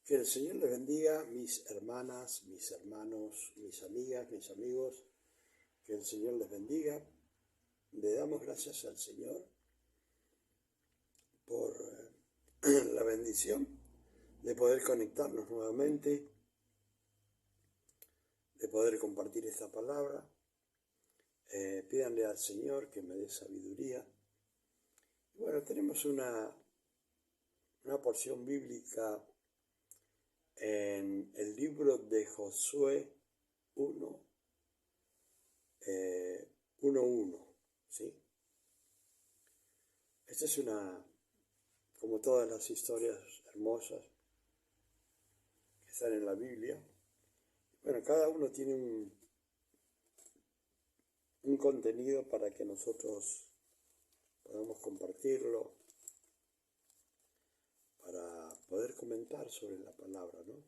Que el Señor les bendiga, mis hermanas, mis hermanos, mis amigas, mis amigos. Que el Señor les bendiga. Le damos gracias al Señor por la bendición de poder conectarnos nuevamente, de poder compartir esta palabra. Pídanle al Señor que me dé sabiduría. Y bueno, tenemos una porción bíblica en el libro de Josué 1:1, ¿sí? Esta es como todas las historias hermosas que están en la Biblia. Bueno, cada uno tiene un contenido para que nosotros podamos compartirlo, para poder comentar sobre la palabra, ¿no?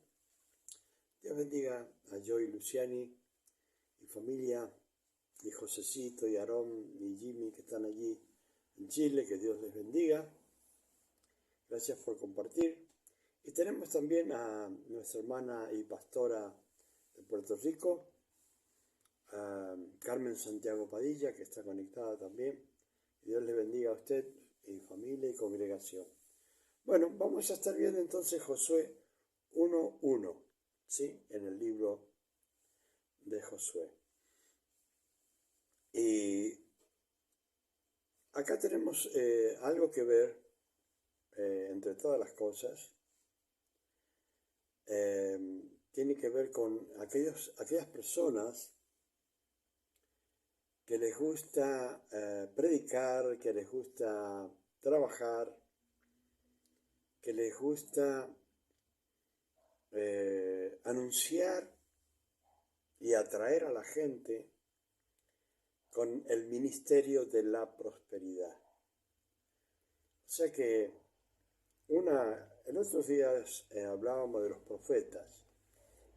Dios bendiga a Joy Luciani y familia, y Josecito y Aarón y Jimmy que están allí en Chile, que Dios les bendiga. Gracias por compartir. Y tenemos también a nuestra hermana y pastora de Puerto Rico, a Carmen Santiago Padilla, que está conectada también. Dios le bendiga a usted y familia y congregación. Bueno, vamos a estar viendo entonces Josué 1:1, ¿sí? En el libro de Josué. Y acá tenemos algo que ver entre todas las cosas. Tiene que ver con aquellas personas que les gusta predicar, que les gusta trabajar, que les gusta anunciar y atraer a la gente con el ministerio de la prosperidad. O sea que en otros días hablábamos de los profetas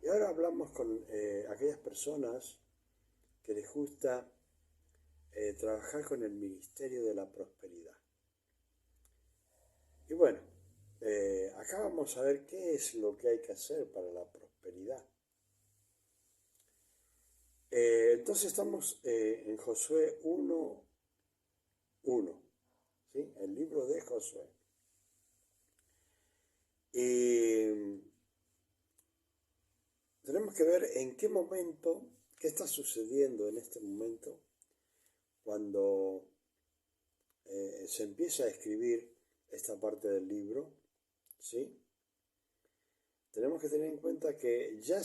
y ahora hablamos con aquellas personas que les gusta trabajar con el ministerio de la prosperidad. Y bueno, acá vamos a ver qué es lo que hay que hacer para la prosperidad. Entonces estamos en Josué 1:1, ¿sí? El libro de Josué. Y tenemos que ver en qué momento, qué está sucediendo en este momento, cuando se empieza a escribir esta parte del libro, ¿sí? Tenemos que tener en cuenta que ya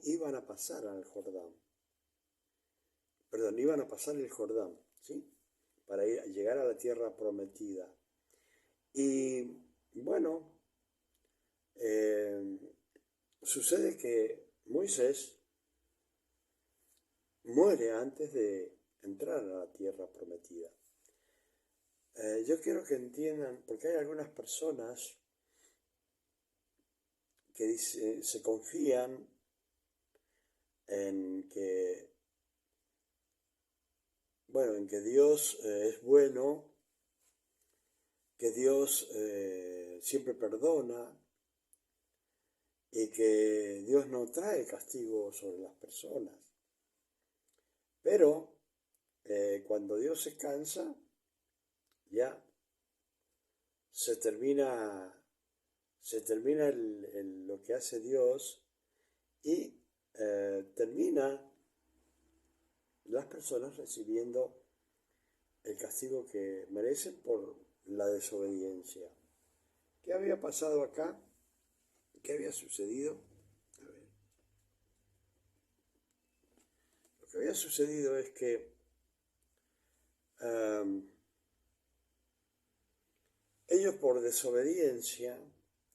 iban a pasar al Jordán. Perdón, iban a pasar el Jordán, ¿sí? Para llegar a la tierra prometida. Y bueno, sucede que Moisés muere antes de entrar a la tierra prometida. Yo quiero que entiendan, porque hay algunas personas que se confían en que, bueno, en que Dios es bueno, que Dios siempre perdona y que Dios no trae castigo sobre las personas. Pero cuando Dios se cansa, ya se termina lo que hace Dios y termina las personas recibiendo el castigo que merecen por la desobediencia. ¿Qué había pasado acá? ¿Qué había sucedido? A ver. Lo que había sucedido es que ellos por desobediencia,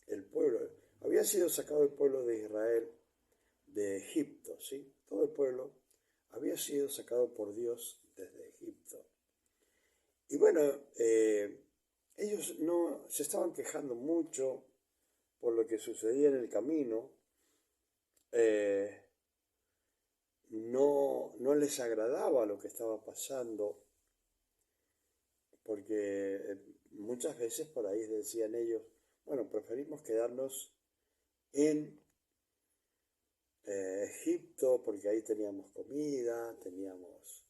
el pueblo, había sido sacado el pueblo de Israel de Egipto, ¿sí? Todo el pueblo había sido sacado por Dios desde Egipto. Y bueno, ellos no se estaban quejando mucho por lo que sucedía en el camino. No les agradaba lo que estaba pasando, porque muchas veces por ahí decían ellos, bueno, preferimos quedarnos en Egipto, porque ahí teníamos comida, teníamos,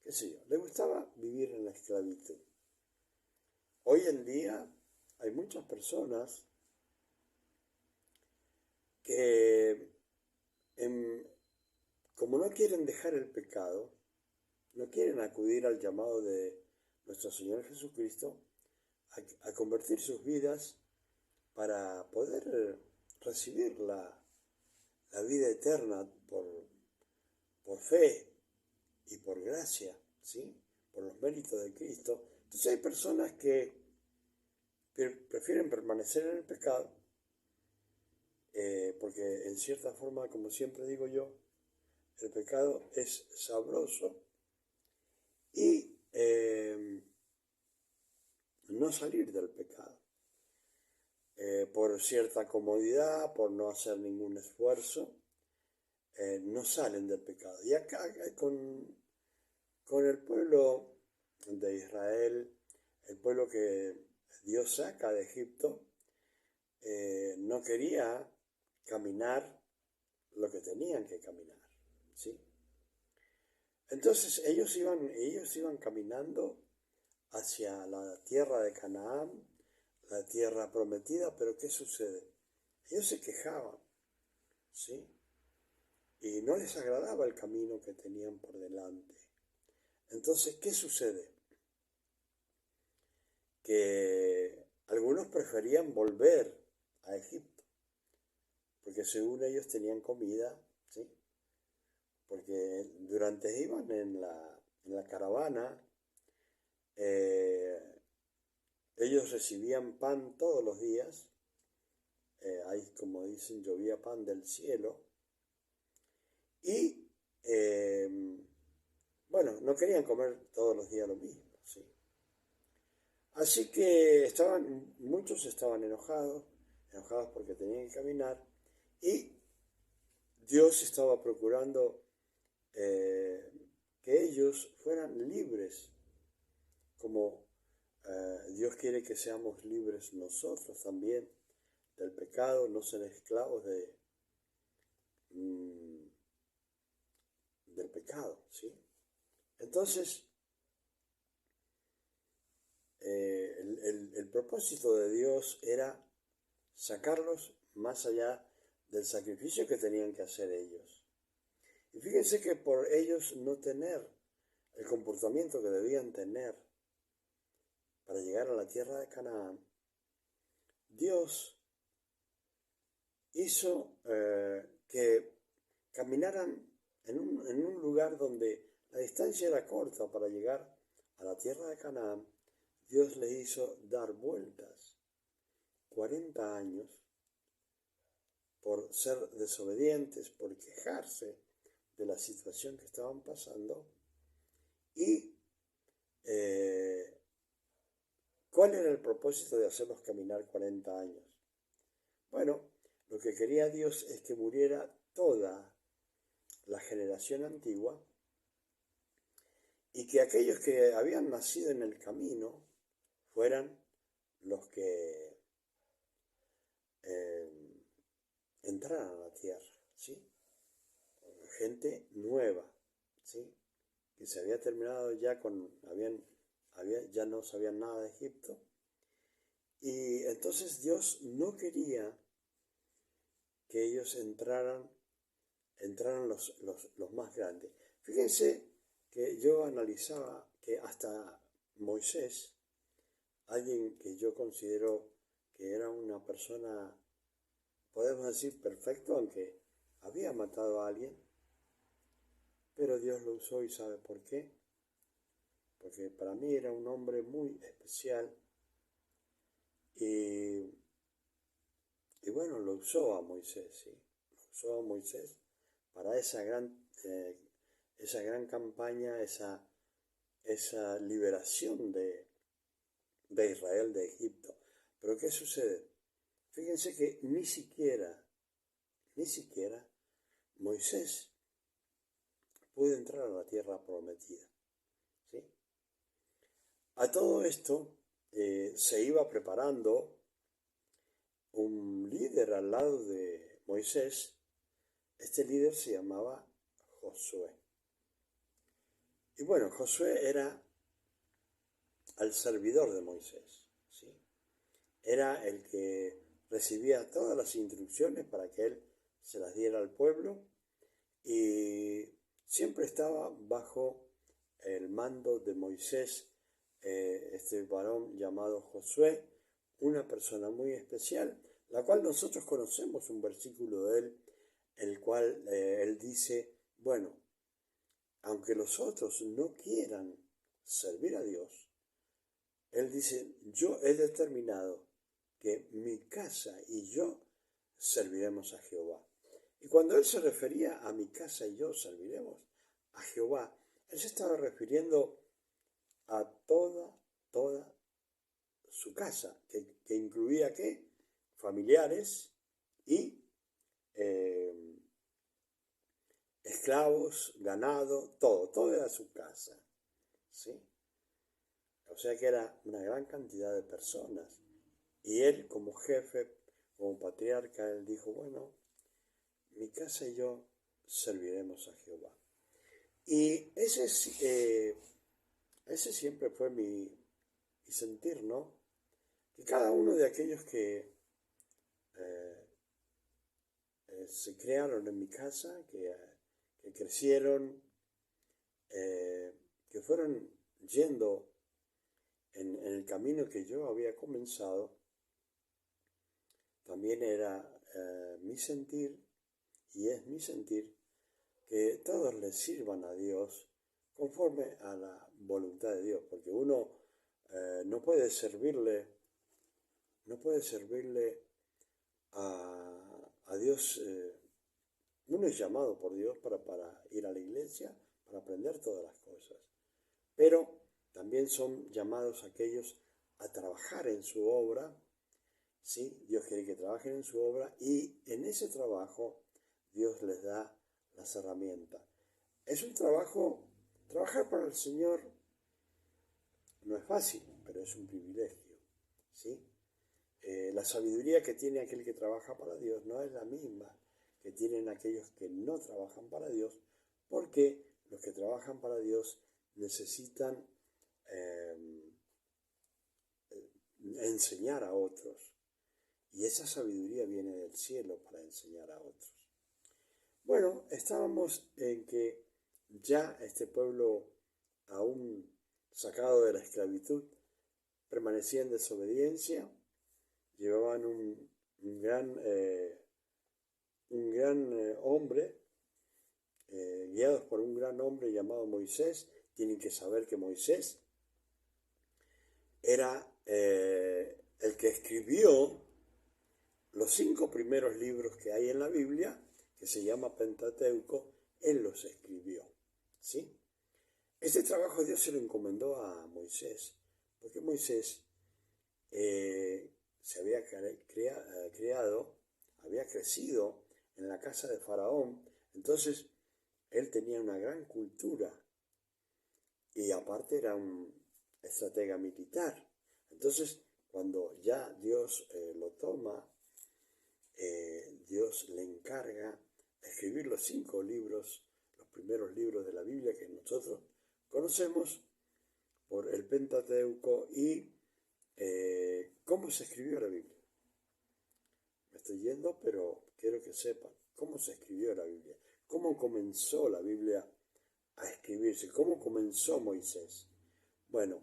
qué sé yo, le gustaba vivir en la esclavitud. Hoy en día hay muchas personas que, como no quieren dejar el pecado, no quieren acudir al llamado de nuestro Señor Jesucristo a convertir sus vidas para poder recibir la vida eterna por fe y por gracia, ¿sí? Por los méritos de Cristo. Entonces hay personas que prefieren permanecer en el pecado, porque en cierta forma, como siempre digo yo, el pecado es sabroso y no salir del pecado. Por cierta comodidad, por no hacer ningún esfuerzo, no salen del pecado. Y acá con el pueblo de Israel, el pueblo que Dios saca de Egipto, no quería caminar lo que tenían que caminar, ¿sí? Entonces ellos iban caminando hacia la tierra de Canaán, la tierra prometida, pero ¿qué sucede? Ellos se quejaban, ¿sí? Y no les agradaba el camino que tenían por delante. Entonces, ¿qué sucede? Que algunos preferían volver a Egipto, porque según ellos tenían comida, ¿sí? Porque durante iban en la caravana, ellos recibían pan todos los días, ahí como dicen, llovía pan del cielo, y bueno, no querían comer todos los días lo mismo, ¿sí? Así que muchos estaban enojados porque tenían que caminar, y Dios estaba procurando que ellos fueran libres, como Dios quiere que seamos libres nosotros también del pecado, no ser esclavos del pecado, ¿sí? Entonces, el propósito de Dios era sacarlos más allá del sacrificio que tenían que hacer ellos. Y fíjense que por ellos no tener el comportamiento que debían tener para llegar a la tierra de Canaán, Dios hizo que caminaran en un lugar donde la distancia era corta para llegar a la tierra de Canaán. Dios les hizo dar vueltas 40 años por ser desobedientes, por quejarse de la situación que estaban pasando. Y ¿cuál era el propósito de hacerlos caminar 40 años? Bueno, lo que quería Dios es que muriera toda la generación antigua y que aquellos que habían nacido en el camino fueran los que entraran a la tierra, ¿sí? Gente nueva, ¿sí? Que se había terminado ya ya no sabían nada de Egipto. Y entonces Dios no quería que ellos entraran los más grandes. Fíjense que yo analizaba que hasta Moisés, alguien que yo considero que era una persona, podemos decir, perfecto, aunque había matado a alguien, pero Dios lo usó, y ¿sabe por qué? Porque para mí era un hombre muy especial, y bueno, lo usó a Moisés, ¿sí? Lo usó a Moisés para esa gran campaña, esa liberación de Israel de Egipto. Pero ¿qué sucede? Fíjense que ni siquiera Moisés pudo entrar a la tierra prometida, ¿sí? A todo esto se iba preparando un líder al lado de Moisés. Este líder se llamaba Josué. Y bueno, Josué era el servidor de Moisés, ¿sí? Era el que recibía todas las instrucciones para que él se las diera al pueblo y siempre estaba bajo el mando de Moisés, este varón llamado Josué, una persona muy especial, la cual nosotros conocemos un versículo de él, el cual él dice, bueno, aunque los otros no quieran servir a Dios, él dice, yo he determinado que mi casa y yo serviremos a Jehová. Y cuando él se refería a mi casa y yo serviremos a Jehová, él se estaba refiriendo a toda su casa, que incluía ¿qué? Familiares y esclavos, ganado, todo era su casa, ¿sí? O sea que era una gran cantidad de personas. Y él como jefe, como patriarca, él dijo, bueno, mi casa y yo serviremos a Jehová. Y ese siempre fue mi sentir, ¿no? Que cada uno de aquellos que se crearon en mi casa, que crecieron, que fueron yendo en el camino que yo había comenzado, también era mi sentir, y es mi sentir, que todos le sirvan a Dios conforme a la voluntad de Dios, porque uno no puede servirle a Dios. Uno es llamado por Dios para ir a la iglesia, para aprender todas las cosas, pero también son llamados aquellos a trabajar en su obra, ¿sí? Dios quiere que trabajen en su obra y en ese trabajo Dios les da las herramientas. Es un trabajar para el Señor no es fácil, pero es un privilegio, ¿sí? La sabiduría que tiene aquel que trabaja para Dios no es la misma que tienen aquellos que no trabajan para Dios, porque los que trabajan para Dios necesitan enseñar a otros, y esa sabiduría viene del cielo para enseñar a otros. Bueno, estábamos en que ya este pueblo, aún sacado de la esclavitud, permanecía en desobediencia, llevaban un gran hombre, guiados por un gran hombre llamado Moisés. Tienen que saber que Moisés era el que escribió los 5 primeros libros que hay en la Biblia, que se llama Pentateuco. Él los escribió, ¿sí? Este trabajo Dios se lo encomendó a Moisés, porque Moisés se había había crecido en la casa de Faraón, entonces él tenía una gran cultura y aparte era un estratega militar. Entonces, cuando ya Dios lo toma, Dios le encarga escribir los 5 libros, los primeros libros de la Biblia que nosotros conocemos por el Pentateuco. Y ¿cómo se escribió la Biblia? Me estoy yendo, pero quiero que sepan cómo se escribió la Biblia, cómo comenzó la Biblia a escribirse, cómo comenzó Moisés. Bueno,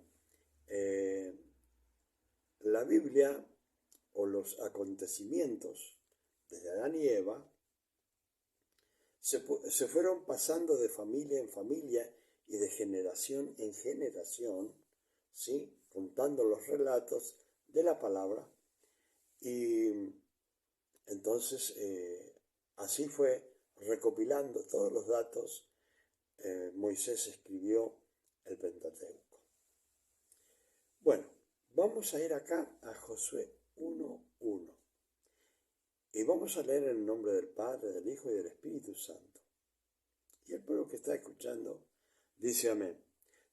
la Biblia o los acontecimientos desde Adán y Eva se fueron pasando de familia en familia y de generación en generación, ¿sí? Contando los relatos de la palabra. Y entonces así fue recopilando todos los datos. Moisés escribió el Pentateuco. Bueno, vamos a ir acá a Josué 1:1 y vamos a leer en el nombre del Padre, del Hijo y del Espíritu Santo. Y el pueblo que está escuchando dice amén.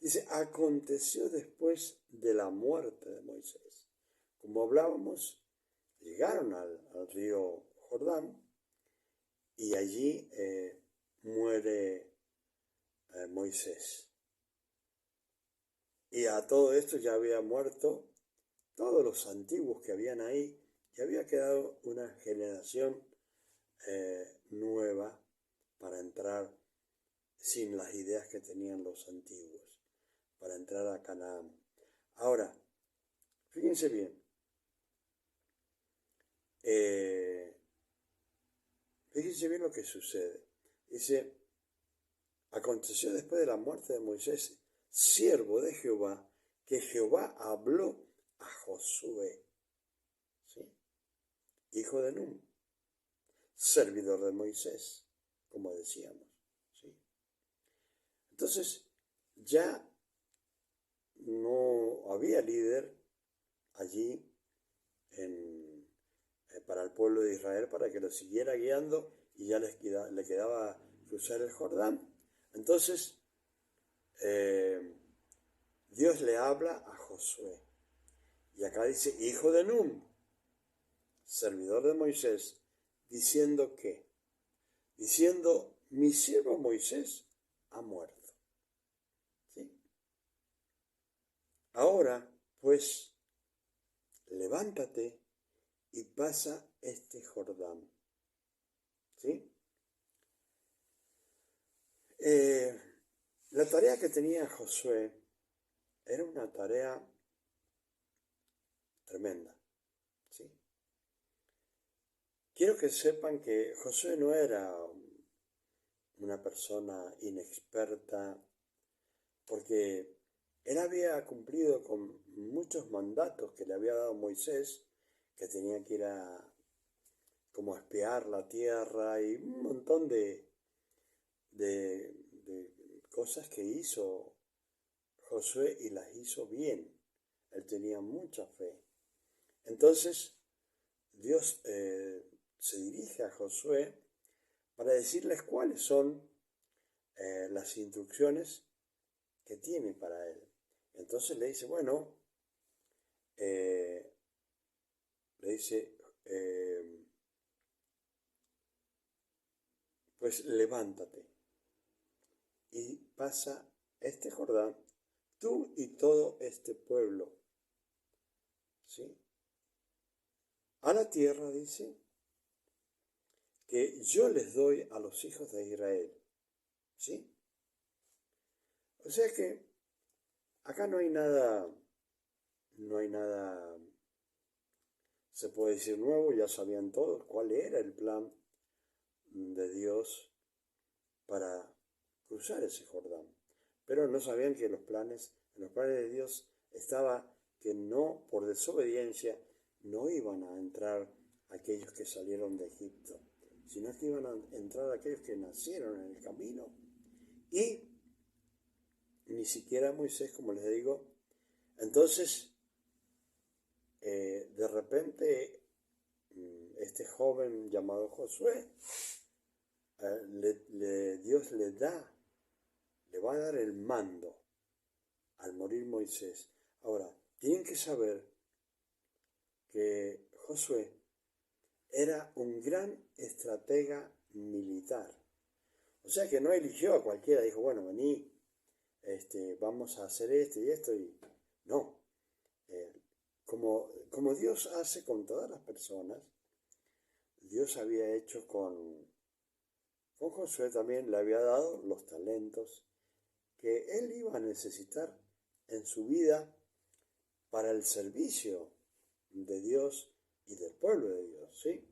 Dice, aconteció después de la muerte de Moisés. Como hablábamos, llegaron al río Jordán y allí muere Moisés. Y a todo esto ya había muerto todos los antiguos que habían ahí y había quedado una generación nueva para entrar sin las ideas que tenían los antiguos, para entrar a Canaán. Ahora, fíjense bien, fíjense bien lo que sucede. Dice, aconteció después de la muerte de Moisés, siervo de Jehová, que Jehová habló a Josué, ¿sí? Hijo de Nun, servidor de Moisés, como decíamos, ¿sí? Entonces, ya no había líder allí para el pueblo de Israel para que lo siguiera guiando y ya le quedaba cruzar el Jordán. Entonces, Dios le habla a Josué. Y acá dice, hijo de Nun, servidor de Moisés, diciendo que, diciendo, mi siervo Moisés ha muerto. ¿Sí? Ahora, pues, levántate y pasa este Jordán. ¿Sí? La tarea que tenía Josué era una tarea tremenda. ¿Sí? Quiero que sepan que Josué no era una persona inexperta, porque él había cumplido con muchos mandatos que le había dado Moisés, que tenía que ir como a espiar la tierra y un montón de cosas que hizo Josué y las hizo bien. Él tenía mucha fe. Entonces Dios se dirige a Josué para decirles cuáles son las instrucciones que tiene para él. Entonces le dice, bueno, le dice, pues levántate y pasa este Jordán, tú y todo este pueblo, ¿sí? A la tierra, dice, que yo les doy a los hijos de Israel, ¿sí? O sea que acá no hay nada, se puede decir nuevo, ya sabían todos cuál era el plan de Dios para cruzar ese Jordán. Pero no sabían que en los planes de Dios estaba que no, por desobediencia, no iban a entrar aquellos que salieron de Egipto, sino que iban a entrar aquellos que nacieron en el camino. Y ni siquiera Moisés, como les digo. Entonces, de repente, este joven llamado Josué, Dios le va a dar el mando al morir Moisés. Ahora, tienen que saber que Josué era un gran estratega militar. O sea que no eligió a cualquiera, dijo, bueno, vení, vamos a hacer esto y esto, y no. Como Dios hace con todas las personas, Dios había hecho con Josué también, le había dado los talentos que él iba a necesitar en su vida para el servicio de Dios y del pueblo de Dios, ¿sí?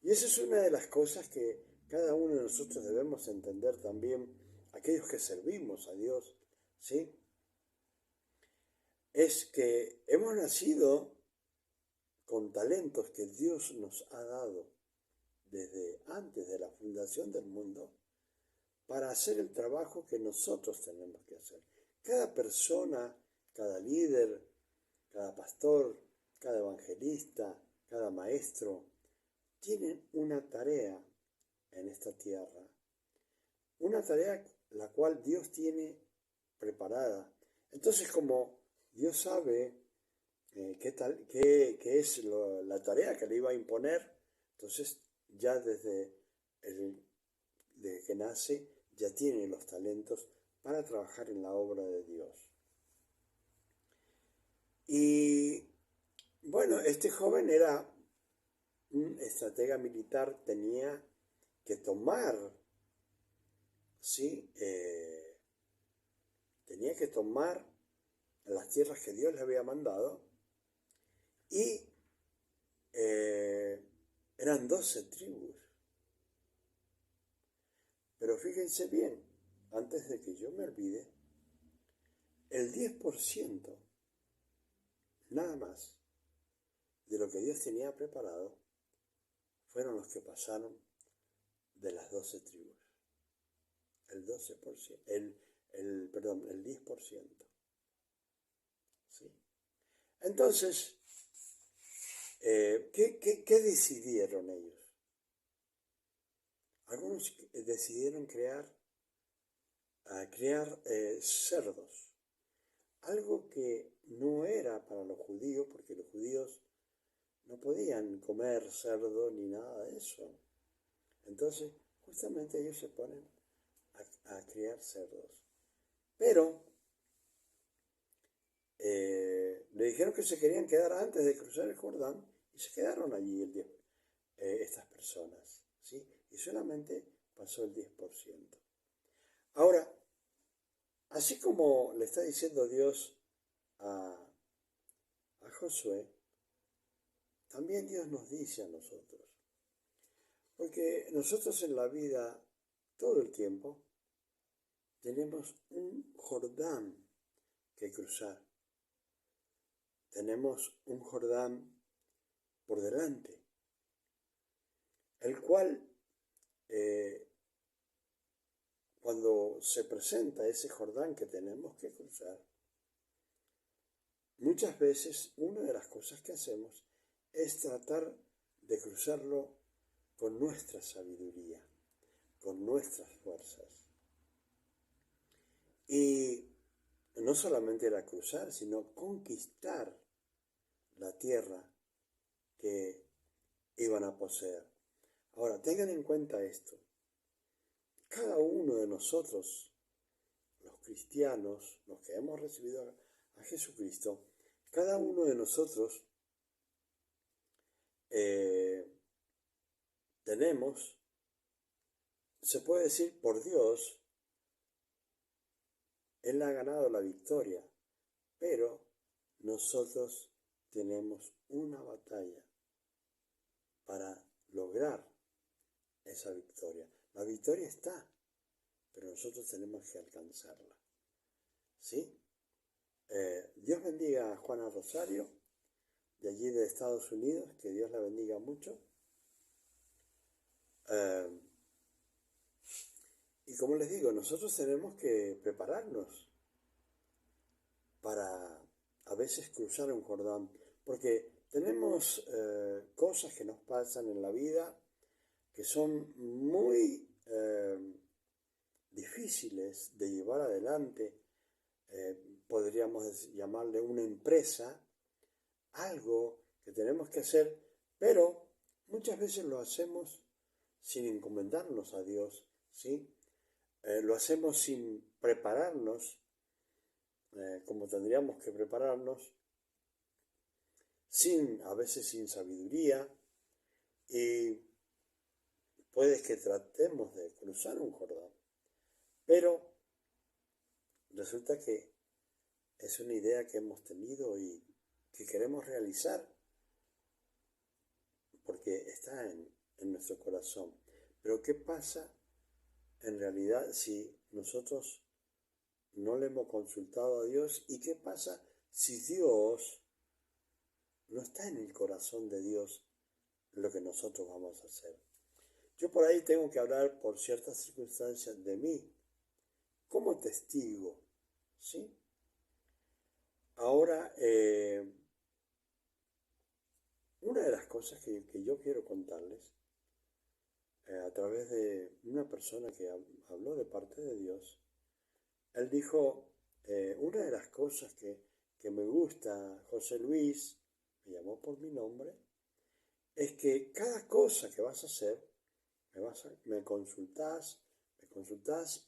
Y esa es una de las cosas que cada uno de nosotros debemos entender también, aquellos que servimos a Dios, ¿sí? Es que hemos nacido con talentos que Dios nos ha dado desde antes de la fundación del mundo para hacer el trabajo que nosotros tenemos que hacer. Cada persona, cada líder, cada pastor, cada evangelista, cada maestro, tienen una tarea en esta tierra. Una tarea la cual Dios tiene preparada. Entonces, como Dios sabe qué es la tarea que le iba a imponer. Entonces, ya desde que nace, ya tiene los talentos para trabajar en la obra de Dios. Y bueno, este joven era un estratega militar, tenía que tomar, ¿sí? Tenía que tomar las tierras que Dios le había mandado y eran 12 tribus. Pero fíjense bien, antes de que yo me olvide, el 10%, nada más, de lo que Dios tenía preparado, fueron los que pasaron de las 12 tribus. El 12%, perdón, el 10%. ¿Sí? Entonces, ¿qué decidieron ellos? Algunos decidieron crear cerdos, algo que no era para los judíos, porque los judíos no podían comer cerdo ni nada de eso. Entonces, justamente ellos se ponen a criar cerdos. Pero le dijeron que se querían quedar antes de cruzar el Jordán y se quedaron allí estas personas, ¿sí? Y solamente pasó el 10%. Ahora, así como le está diciendo Dios a Josué, también Dios nos dice a nosotros. Porque nosotros en la vida, todo el tiempo, tenemos un Jordán que cruzar. Tenemos un Jordán por delante, el cual, cuando se presenta ese Jordán que tenemos que cruzar, muchas veces una de las cosas que hacemos es tratar de cruzarlo con nuestra sabiduría, con nuestras fuerzas. Y no solamente era cruzar, sino conquistar la tierra que iban a poseer. Ahora, tengan en cuenta esto. Cada uno de nosotros, los cristianos, los que hemos recibido a Jesucristo, cada uno de nosotros tenemos, se puede decir por Dios, Él ha ganado la victoria, pero nosotros tenemos una batalla para lograr esa victoria. La victoria está, pero nosotros tenemos que alcanzarla. ¿Sí? Dios bendiga a Juana Rosario, de allí de Estados Unidos, que Dios la bendiga mucho. Y como les digo, nosotros tenemos que prepararnos para a veces cruzar un Jordán, porque tenemos cosas que nos pasan en la vida que son muy difíciles de llevar adelante. Podríamos llamarle una empresa, algo que tenemos que hacer, pero muchas veces lo hacemos sin encomendarnos a Dios, ¿sí? Lo hacemos sin prepararnos como tendríamos que prepararnos, a veces sin sabiduría, y puede que tratemos de cruzar un Jordán, pero resulta que es una idea que hemos tenido y que queremos realizar porque está en nuestro corazón. Pero ¿qué pasa en realidad si nosotros no le hemos consultado a Dios? ¿Y qué pasa si Dios no está en el corazón de Dios lo que nosotros vamos a hacer? Yo por ahí tengo que hablar por ciertas circunstancias de mí, como testigo, ¿sí? Ahora, una de las cosas que yo quiero contarles, a través de una persona que habló de parte de Dios, él dijo, una de las cosas que que me gusta José Luis, me llamó por mi nombre, es que cada cosa que vas a hacer, me consultás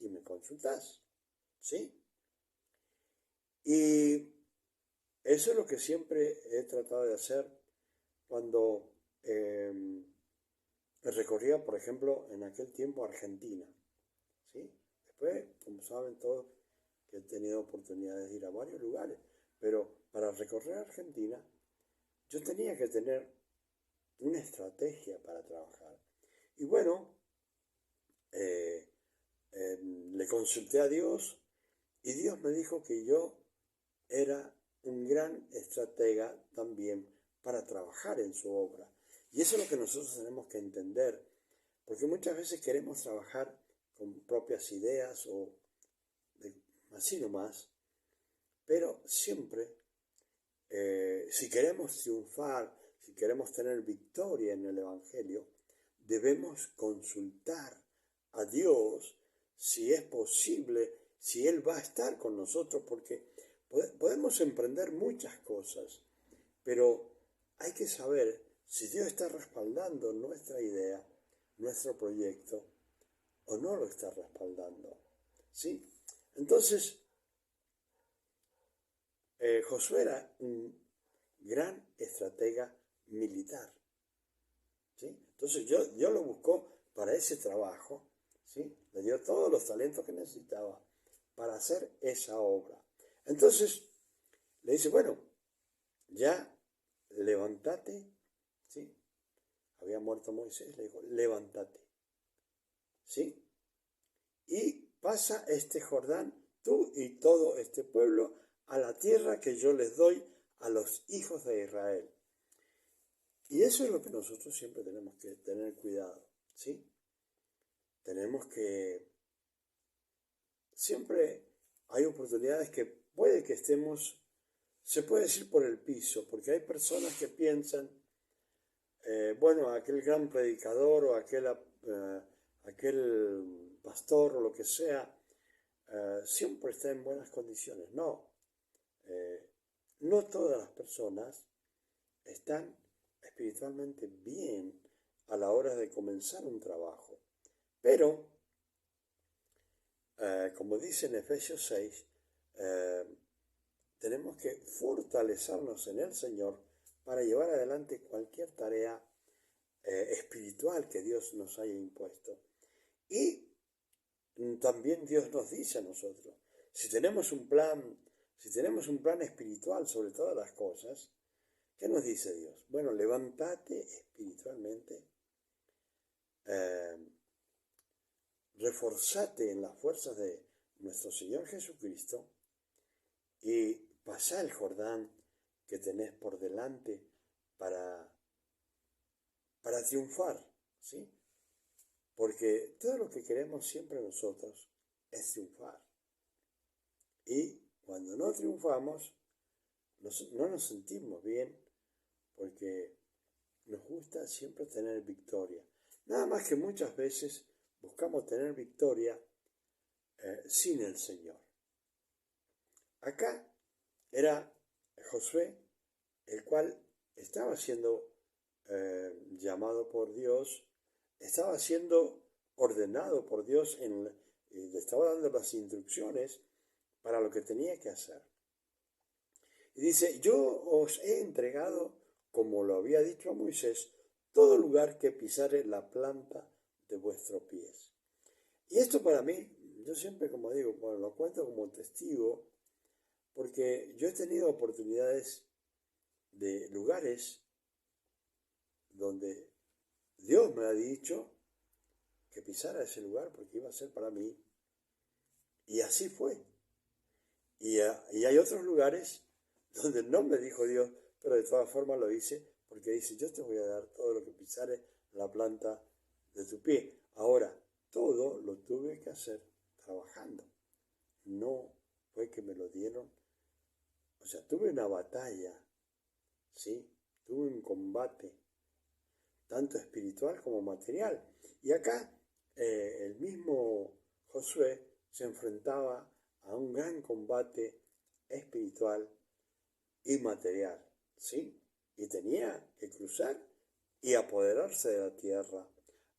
y me consultás, ¿sí? Y eso es lo que siempre he tratado de hacer cuando recorría, por ejemplo, en aquel tiempo Argentina, ¿sí? Después, como saben todos, que he tenido oportunidades de ir a varios lugares, pero para recorrer Argentina yo tenía que tener una estrategia para trabajar. Y bueno, eh, le consulté a Dios y Dios me dijo que yo era un gran estratega también para trabajar en su obra. Y eso es lo que nosotros tenemos que entender, porque muchas veces queremos trabajar con propias ideas o así nomás, pero siempre, si queremos triunfar, si queremos tener victoria en el Evangelio, debemos consultar a Dios si es posible, si Él va a estar con nosotros, porque podemos emprender muchas cosas, pero hay que saber si Dios está respaldando nuestra idea, nuestro proyecto, o no lo está respaldando, ¿sí? Entonces, Josué era un gran estratega militar, ¿sí? Entonces yo lo buscó para ese trabajo, ¿sí? Le dio todos los talentos que necesitaba para hacer esa obra. Entonces le dice, bueno, ya levántate, ¿sí? Había muerto Moisés, le dijo, levántate, ¿sí? Y pasa este Jordán, tú y todo este pueblo, a la tierra que yo les doy a los hijos de Israel. Y eso es lo que nosotros siempre tenemos que tener cuidado, ¿sí? Tenemos que... Siempre hay oportunidades que puede que estemos, se puede decir por el piso, porque hay personas que piensan, bueno, aquel gran predicador o aquel pastor o lo que sea, siempre está en buenas condiciones. No, no todas las personas están espiritualmente bien a la hora de comenzar un trabajo. Pero, como dice en Efesios 6, tenemos que fortalecernos en el Señor para llevar adelante cualquier tarea espiritual que Dios nos haya impuesto. Y también Dios nos dice a nosotros, si tenemos un plan espiritual sobre todas las cosas, ¿qué nos dice Dios? Bueno, levántate espiritualmente, reforzate en las fuerzas de nuestro Señor Jesucristo y pasá el Jordán que tenés por delante para triunfar, ¿sí? Porque todo lo que queremos siempre nosotros es triunfar. Y cuando no triunfamos, no nos sentimos bien porque nos gusta siempre tener victoria. Nada más que muchas veces buscamos tener victoria sin el Señor. Acá era Josué, el cual estaba siendo llamado por Dios, estaba siendo ordenado por Dios, le estaba dando las instrucciones para lo que tenía que hacer. Y dice, yo os he entregado, como lo había dicho a Moisés, todo lugar que pisare la planta de vuestros pies. Y esto para mí, yo siempre, como digo, bueno, lo cuento como testigo, porque yo he tenido oportunidades de lugares donde Dios me ha dicho que pisara ese lugar porque iba a ser para mí. Y así fue. Y hay otros lugares donde no me dijo Dios, pero de todas formas lo hice, porque dice, yo te voy a dar todo lo que pisare la planta de tu pie. Ahora, todo lo tuve que hacer trabajando. No fue que me lo dieron. O sea, tuve una batalla, ¿sí? Tuve un combate, tanto espiritual como material. Y acá el mismo Josué se enfrentaba a un gran combate espiritual y material, ¿sí? Y tenía que cruzar y apoderarse de la tierra.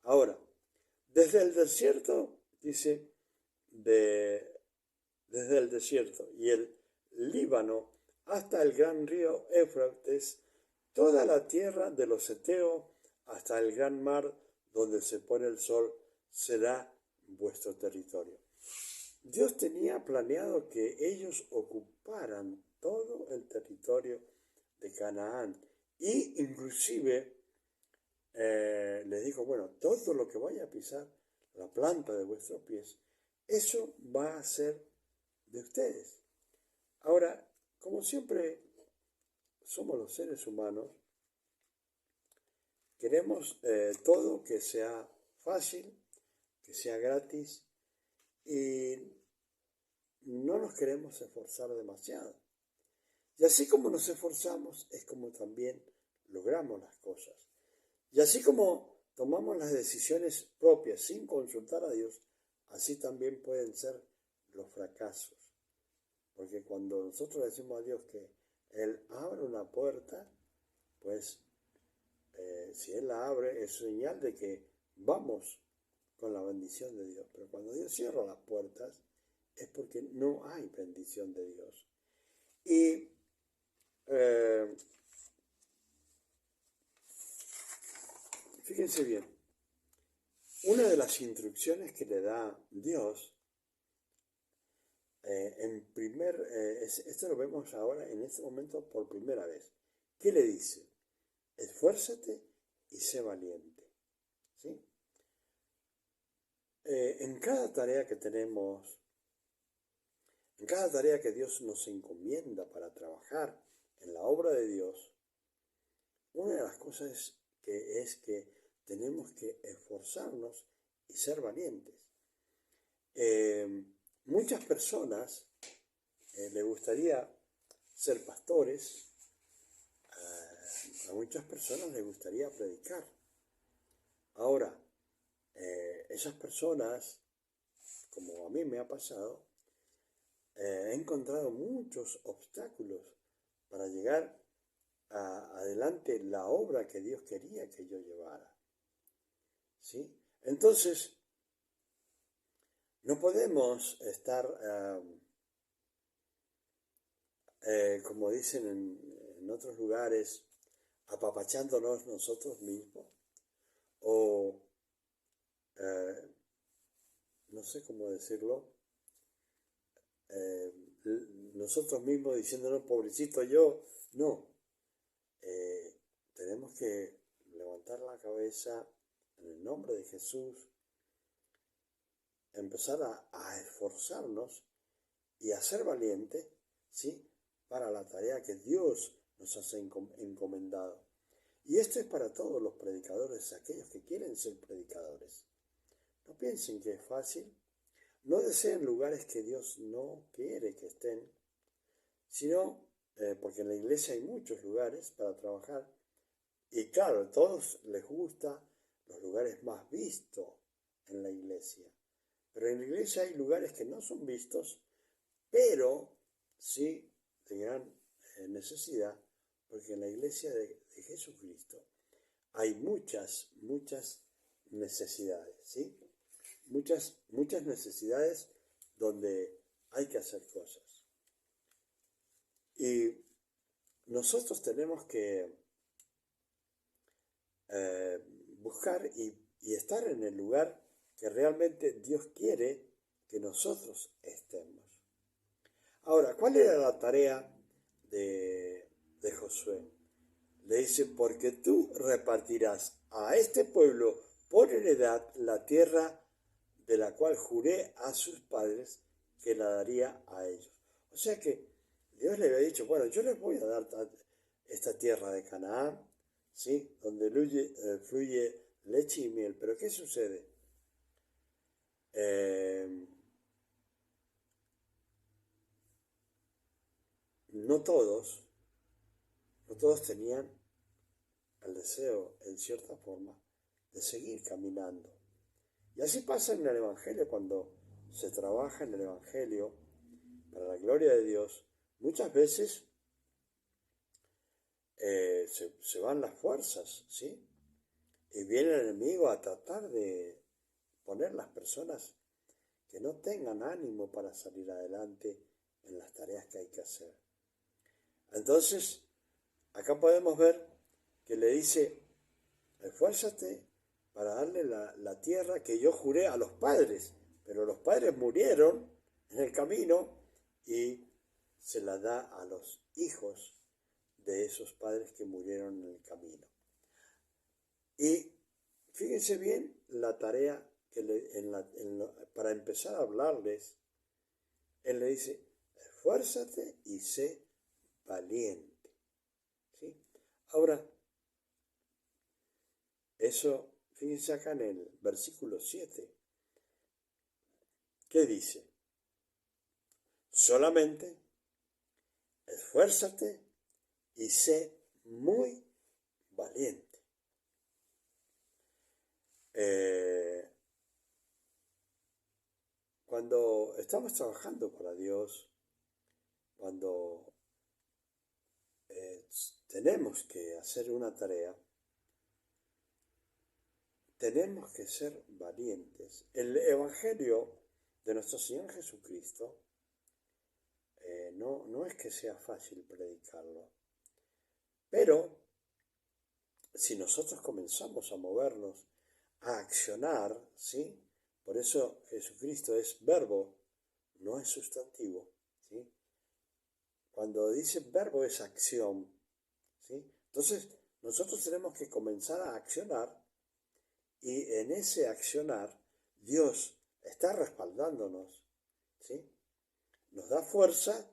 Ahora, desde el desierto, dice, desde el desierto y el Líbano hasta el gran río Éufrates, toda la tierra de los heteos hasta el gran mar donde se pone el sol será vuestro territorio. Dios tenía planeado que ellos ocuparan todo el territorio de Canaán y inclusive les dijo, bueno, todo lo que vaya a pisar la planta de vuestros pies, eso va a ser de ustedes. Ahora, como siempre somos los seres humanos, queremos todo que sea fácil, que sea gratis y no nos queremos esforzar demasiado. Y así como nos esforzamos es como también logramos las cosas. Y así como tomamos las decisiones propias sin consultar a Dios, así también pueden ser los fracasos. Porque cuando nosotros decimos a Dios que Él abre una puerta, pues si Él la abre es señal de que vamos con la bendición de Dios. Pero cuando Dios cierra las puertas es porque no hay bendición de Dios. Y fíjense bien, una de las instrucciones que le da Dios, esto lo vemos ahora en este momento por primera vez. ¿Qué le dice? Esfuérzate y sé valiente. ¿Sí? En cada tarea que tenemos, en cada tarea que Dios nos encomienda para trabajar en la obra de Dios, una de las cosas es que tenemos que esforzarnos y ser valientes. Muchas personas les gustaría ser pastores, a muchas personas les gustaría predicar. Ahora, esas personas, como a mí me ha pasado, he encontrado muchos obstáculos para llegar adelante la obra que Dios quería que yo llevara. ¿Sí? Entonces, no podemos estar, como dicen en otros lugares, apapachándonos nosotros mismos o, no sé cómo decirlo, nosotros mismos diciéndonos, pobrecito yo, no. Tenemos que levantar la cabeza en el nombre de Jesús, empezar a esforzarnos y a ser valientes, ¿sí? Para la tarea que Dios nos ha encomendado. Y esto es para todos los predicadores, aquellos que quieren ser predicadores. No piensen que es fácil, no deseen lugares que Dios no quiere que estén, sino porque en la iglesia hay muchos lugares para trabajar. Y claro, a todos les gusta los lugares más vistos en la iglesia. Pero en la iglesia hay lugares que no son vistos, pero sí de gran necesidad, porque en la iglesia de Jesucristo hay muchas necesidades, ¿sí? Muchas necesidades donde hay que hacer cosas. Y nosotros tenemos que buscar y estar en el lugar que realmente Dios quiere que nosotros estemos. Ahora, ¿cuál era la tarea de Josué? Le dice, porque tú repartirás a este pueblo por heredad la tierra de la cual juré a sus padres que la daría a ellos. O sea que Dios le había dicho, bueno, yo les voy a dar esta tierra de Canaán, ¿sí? Donde fluye leche y miel. Pero ¿qué sucede? No todos tenían el deseo, en cierta forma, de seguir caminando. Y así pasa en el Evangelio, cuando se trabaja en el Evangelio para la gloria de Dios, muchas veces se van las fuerzas, ¿sí? Y viene el enemigo a tratar de poner las personas que no tengan ánimo para salir adelante en las tareas que hay que hacer. Entonces, acá podemos ver que le dice, esfuérzate para darle la tierra que yo juré a los padres, pero los padres murieron en el camino y se la da a los hijos de esos padres que murieron en el camino. Y fíjense bien la tarea que para empezar a hablarles, él le dice, esfuérzate y sé valiente. ¿Sí? Ahora, eso, fíjense acá en el versículo 7, ¿qué dice? Solamente esfuérzate y sé muy valiente. Cuando estamos trabajando para Dios, cuando tenemos que hacer una tarea, tenemos que ser valientes. El Evangelio de nuestro Señor Jesucristo no es que sea fácil predicarlo, pero si nosotros comenzamos a movernos, a accionar, ¿sí? Por eso Jesucristo es verbo, no es sustantivo, ¿sí? Cuando dice verbo es acción, ¿sí? Entonces, nosotros tenemos que comenzar a accionar y en ese accionar Dios está respaldándonos, ¿sí? Nos da fuerza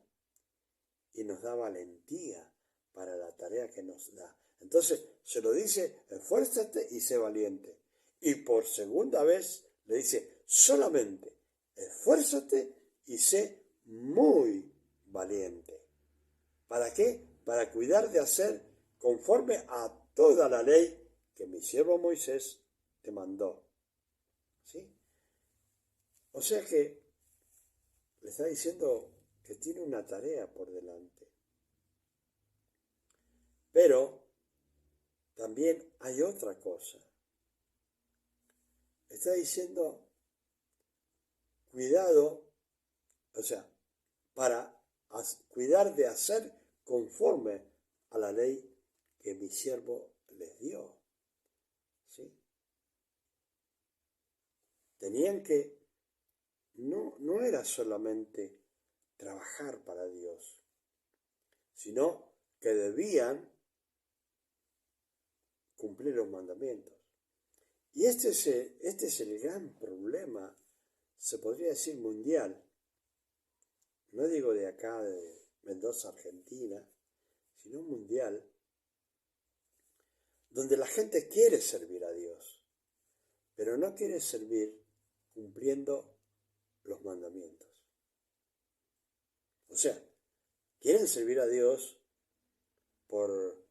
y nos da valentía para la tarea que nos da. Entonces, se lo dice, esfuérzate y sé valiente. Y por segunda vez le dice, solamente esfuérzate y sé muy valiente. ¿Para qué? Para cuidar de hacer conforme a toda la ley que mi siervo Moisés te mandó. ¿Sí? O sea que le está diciendo que tiene una tarea por delante. Pero también hay otra cosa. Está diciendo, cuidado, o sea, para cuidar de hacer conforme a la ley que mi siervo les dio. ¿Sí? Tenían que, no era solamente trabajar para Dios, sino que debían cumplir los mandamientos. Y este es el gran problema, se podría decir mundial. No digo de acá, de Mendoza, Argentina, sino mundial, donde la gente quiere servir a Dios, pero no quiere servir cumpliendo los mandamientos. O sea, quieren servir a Dios por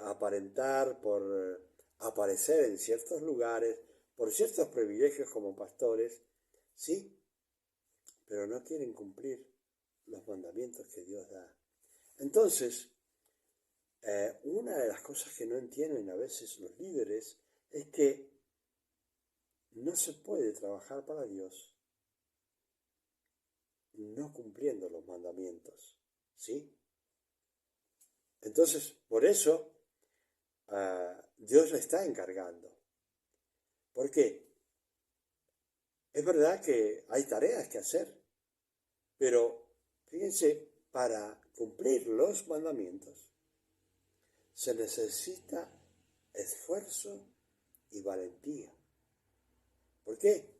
aparentar, por aparecer en ciertos lugares, por ciertos privilegios como pastores, sí, pero no quieren cumplir los mandamientos que Dios da. Entonces, una de las cosas que no entienden a veces los líderes es que no se puede trabajar para Dios no cumpliendo los mandamientos, ¿sí? Entonces, por eso, Dios le está encargando. ¿Por qué? Es verdad que hay tareas que hacer, pero fíjense, para cumplir los mandamientos se necesita esfuerzo y valentía. ¿Por qué?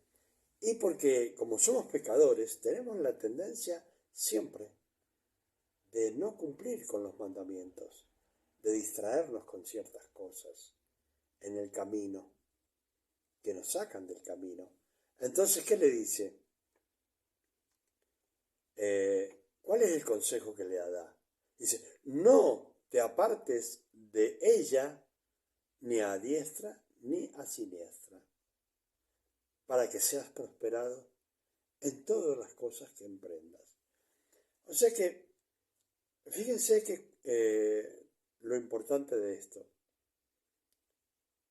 Y porque como somos pecadores, tenemos la tendencia siempre de no cumplir con los mandamientos, de distraernos con ciertas cosas en el camino, que nos sacan del camino. Entonces, ¿qué le dice? ¿Cuál es el consejo que le da? Dice, no te apartes de ella ni a diestra ni a siniestra, para que seas prosperado en todas las cosas que emprendas. O sea que, fíjense que lo importante de esto.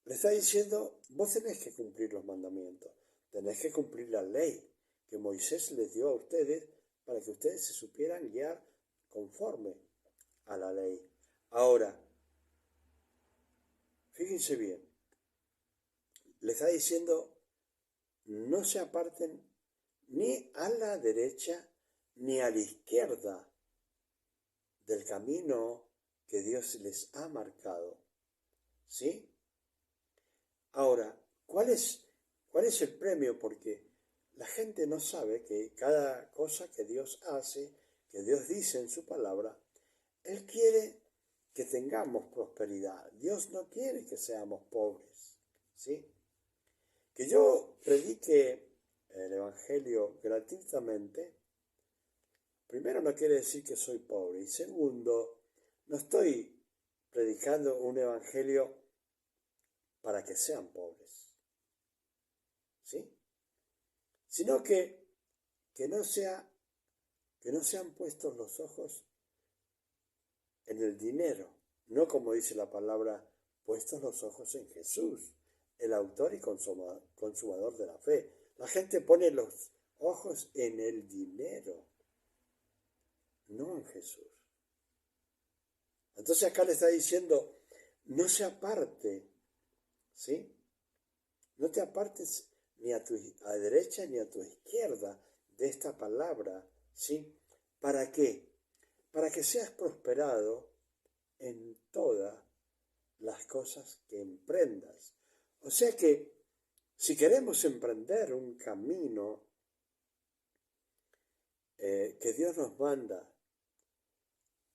Le está diciendo, vos tenés que cumplir los mandamientos, tenés que cumplir la ley que Moisés les dio a ustedes para que ustedes se supieran guiar conforme a la ley. Ahora, fíjense bien, le está diciendo, no se aparten ni a la derecha ni a la izquierda del camino que Dios les ha marcado. ¿Sí? Ahora, ¿cuál es el premio? Porque la gente no sabe que cada cosa que Dios hace, que Dios dice en su palabra, Él quiere que tengamos prosperidad. Dios no quiere que seamos pobres. ¿Sí? Que yo predique el Evangelio gratuitamente, primero no quiere decir que soy pobre. Y segundo, no estoy predicando un Evangelio para que sean pobres. ¿Sí? Sino que no sean puestos los ojos en el dinero, no como dice la palabra, puestos los ojos en Jesús, el autor y consumador de la fe. La gente pone los ojos en el dinero, no en Jesús. Entonces acá le está diciendo, no se aparte, ¿sí? No te apartes ni a tu derecha ni a tu izquierda de esta palabra, ¿sí? ¿Para qué? Para que seas prosperado en todas las cosas que emprendas. O sea que si queremos emprender un camino que Dios nos manda,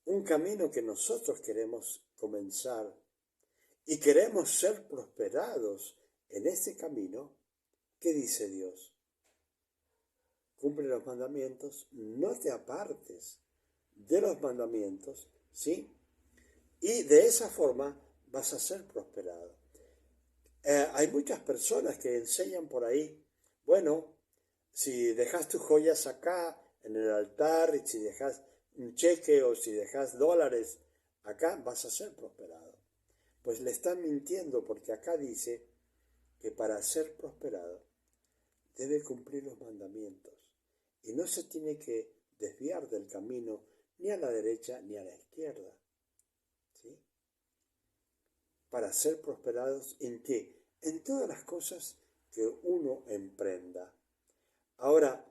un camino que nosotros queremos comenzar y queremos ser prosperados en ese camino, ¿qué dice Dios? Cumple los mandamientos, no te apartes de los mandamientos, ¿sí? Y de esa forma vas a ser prosperado. Hay muchas personas que enseñan por ahí, bueno, si dejas tus joyas acá en el altar, y si dejas un cheque o si dejas dólares acá, vas a ser prosperado. Pues le están mintiendo porque acá dice que para ser prosperado debe cumplir los mandamientos y no se tiene que desviar del camino ni a la derecha ni a la izquierda. ¿Sí? Para ser prosperados ¿en qué? En todas las cosas que uno emprenda. Ahora,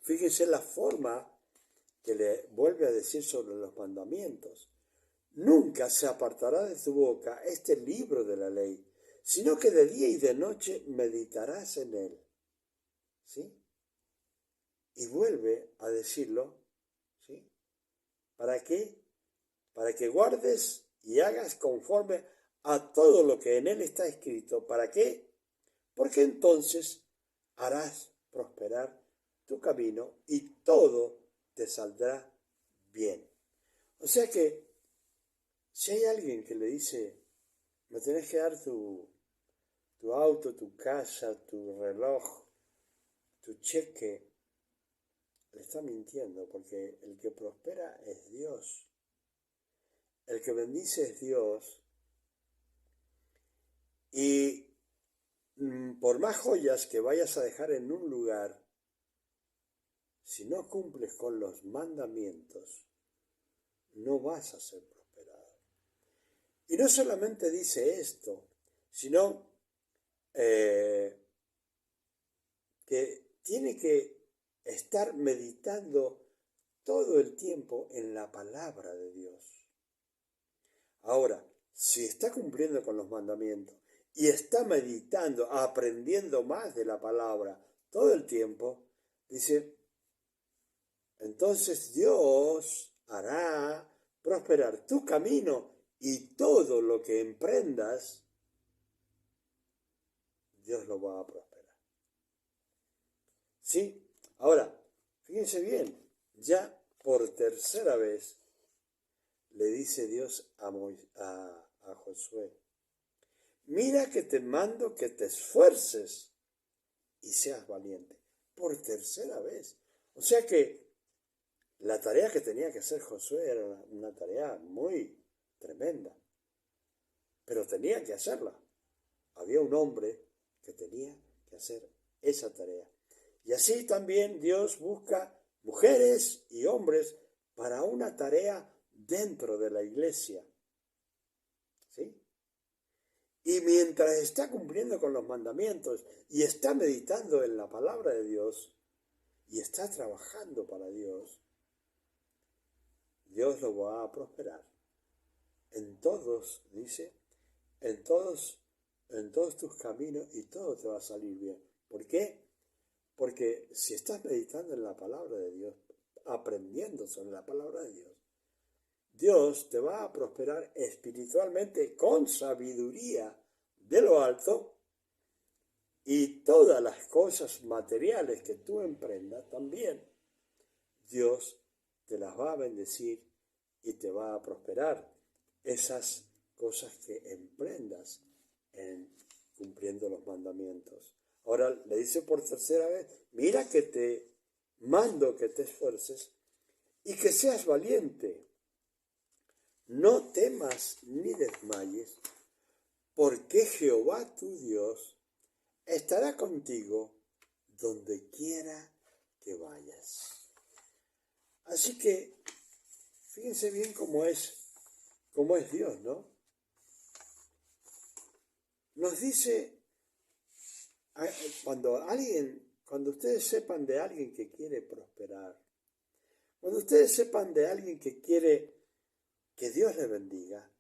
fíjense la forma que le vuelve a decir sobre los mandamientos. Nunca se apartará de tu boca este libro de la ley, sino que de día y de noche meditarás en él. ¿Sí? Y vuelve a decirlo, ¿sí? ¿Para qué? Para que guardes y hagas conforme a todo lo que en él está escrito. ¿Para qué? Porque entonces harás prosperar tu camino y todo te saldrá bien. O sea que si hay alguien que le dice, me tenés que dar tu auto, tu casa, tu reloj, tu cheque, le está mintiendo, porque el que prospera es Dios. El que bendice es Dios. Y por más joyas que vayas a dejar en un lugar, si no cumples con los mandamientos, no vas a ser prosperado. Y no solamente dice esto, sino que tiene que estar meditando todo el tiempo en la palabra de Dios. Ahora, si está cumpliendo con los mandamientos y está meditando, aprendiendo más de la palabra todo el tiempo, dice, entonces Dios hará prosperar tu camino y todo lo que emprendas, Dios lo va a prosperar. ¿Sí? Ahora, fíjense bien, ya por tercera vez le dice Dios a Josué, mira que te mando que te esfuerces y seas valiente. Por tercera vez. O sea que la tarea que tenía que hacer Josué era una tarea muy tremenda, pero tenía que hacerla. Había un hombre que tenía que hacer esa tarea. Y así también Dios busca mujeres y hombres para una tarea dentro de la iglesia. ¿Sí? Y mientras está cumpliendo con los mandamientos y está meditando en la palabra de Dios y está trabajando para Dios, Dios lo va a prosperar. En todos, dice, en todos tus caminos y todo te va a salir bien. ¿Por qué? Porque si estás meditando en la palabra de Dios, aprendiendo sobre la palabra de Dios, Dios te va a prosperar espiritualmente con sabiduría de lo alto, y todas las cosas materiales que tú emprendas también, Dios te las va a bendecir y te va a prosperar esas cosas que emprendas en cumpliendo los mandamientos. Ahora le dice por tercera vez, mira que te mando que te esfuerces y que seas valiente. No temas ni desmayes, porque Jehová tu Dios estará contigo donde quiera que vayas. Así que fíjense bien cómo es Dios, ¿no? Nos dice, cuando ustedes sepan de alguien que quiere prosperar, cuando ustedes sepan de alguien que quiere que Dios le bendiga,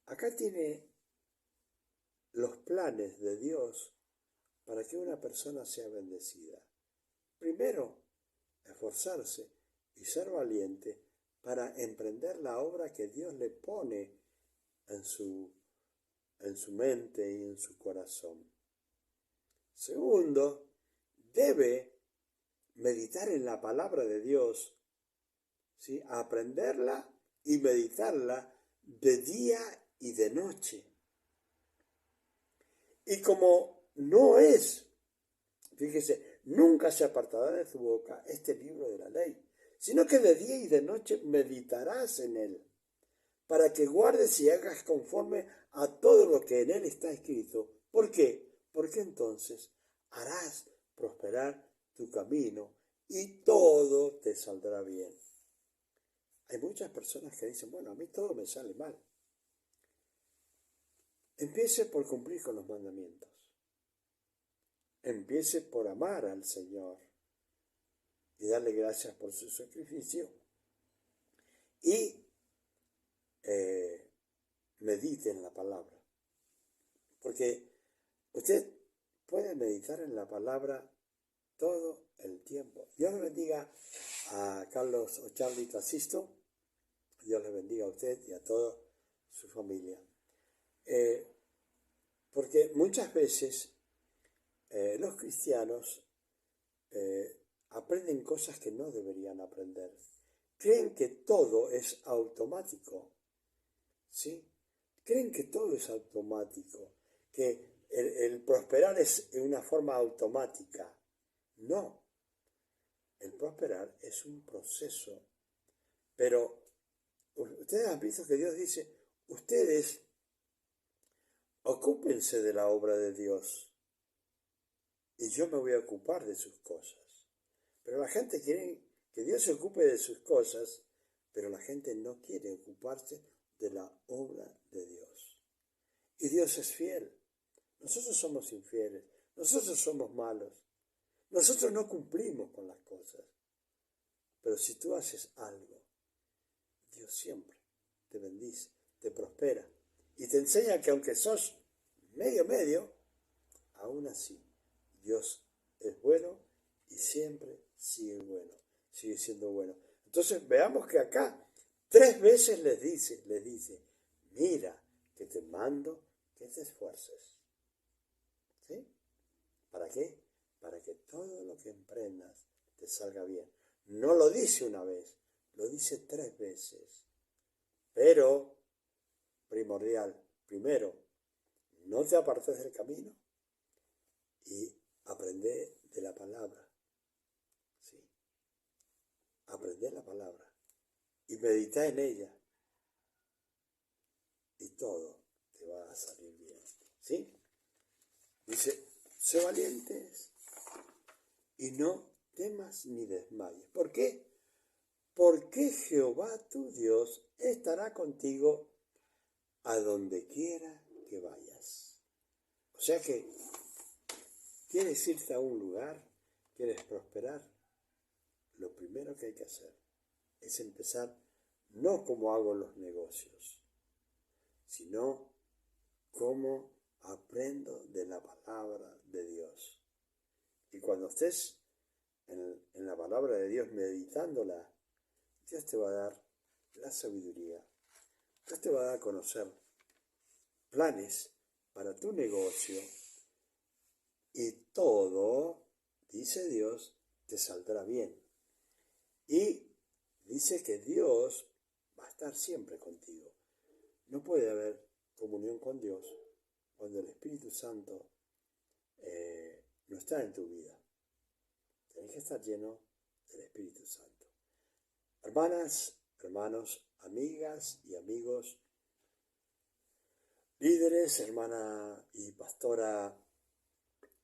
acá tiene los planes de Dios para que una persona sea bendecida. Primero, esforzarse y ser valiente para emprender la obra que Dios le pone en su mente y en su corazón. Segundo, debe meditar en la palabra de Dios, ¿sí? Aprenderla y meditarla de día y de noche. Y como no es, fíjese, nunca se apartará de tu boca este libro de la ley, sino que de día y de noche meditarás en él, para que guardes y hagas conforme a todo lo que en él está escrito. ¿Por qué? Porque entonces harás prosperar tu camino y todo te saldrá bien. Hay muchas personas que dicen, bueno, a mí todo me sale mal. Empiece por cumplir con los mandamientos. Empiece por amar al Señor y darle gracias por su sacrificio. Y medite en la palabra. Porque usted puede meditar en la palabra todo el tiempo. Dios le bendiga a Carlos Ocharli Tassisto. Dios le bendiga a usted y a toda su familia. Porque muchas veces los cristianos aprenden cosas que no deberían aprender. Creen que todo es automático, ¿sí? Creen que todo es automático, que el prosperar es de una forma automática. No, el prosperar es un proceso. Pero ustedes han visto que Dios dice, ustedes ocúpense de la obra de Dios y yo me voy a ocupar de sus cosas. Pero la gente quiere que Dios se ocupe de sus cosas, pero la gente no quiere ocuparse de la obra de Dios. Y Dios es fiel. Nosotros somos infieles. Nosotros somos malos. Nosotros no cumplimos con las cosas. Pero si tú haces algo, Dios siempre te bendice, te prospera y te enseña que aunque sos medio, aún así Dios es bueno y siempre sigue siendo bueno. Entonces veamos que acá 3 veces les dice, mira que te mando que te esfuerces. ¿Sí? ¿Para qué? Para que todo lo que emprendas te salga bien. No lo dice una vez, lo dice 3 veces. Pero, primordial, primero, no te apartes del camino y aprende de la palabra. ¿Sí? Aprende la palabra y medita en ella. todo te va a salir bien. ¿Sí? Dice, sé valientes y no temas ni desmayes. ¿Por qué? Porque Jehová tu Dios estará contigo a donde quiera que vayas. O sea que, ¿quieres irte a un lugar? ¿Quieres prosperar? Lo primero que hay que hacer es empezar no como hago los negocios, sino como aprendo de la palabra de Dios. Y cuando estés en la palabra de Dios meditándola, Dios te va a dar la sabiduría. Dios te va a dar a conocer planes para tu negocio y todo, dice Dios, te saldrá bien. Y dice que Dios va a estar siempre contigo. No puede haber comunión con Dios cuando el Espíritu Santo no está en tu vida. Tienes que estar lleno del Espíritu Santo. Hermanas, hermanos, amigas y amigos, líderes, hermana y pastora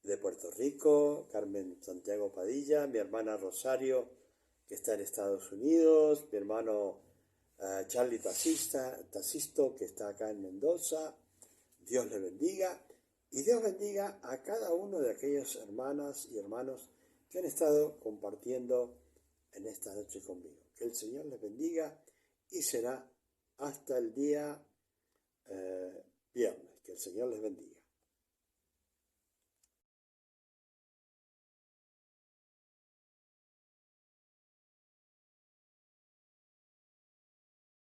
de Puerto Rico, Carmen Santiago Padilla, mi hermana Rosario, que está en Estados Unidos, mi hermano Charlie Tacisto, que está acá en Mendoza. Dios le bendiga y Dios bendiga a cada uno de aquellas hermanas y hermanos que han estado compartiendo en esta noche conmigo. Que el Señor les bendiga y será hasta el día viernes. Que el Señor les bendiga.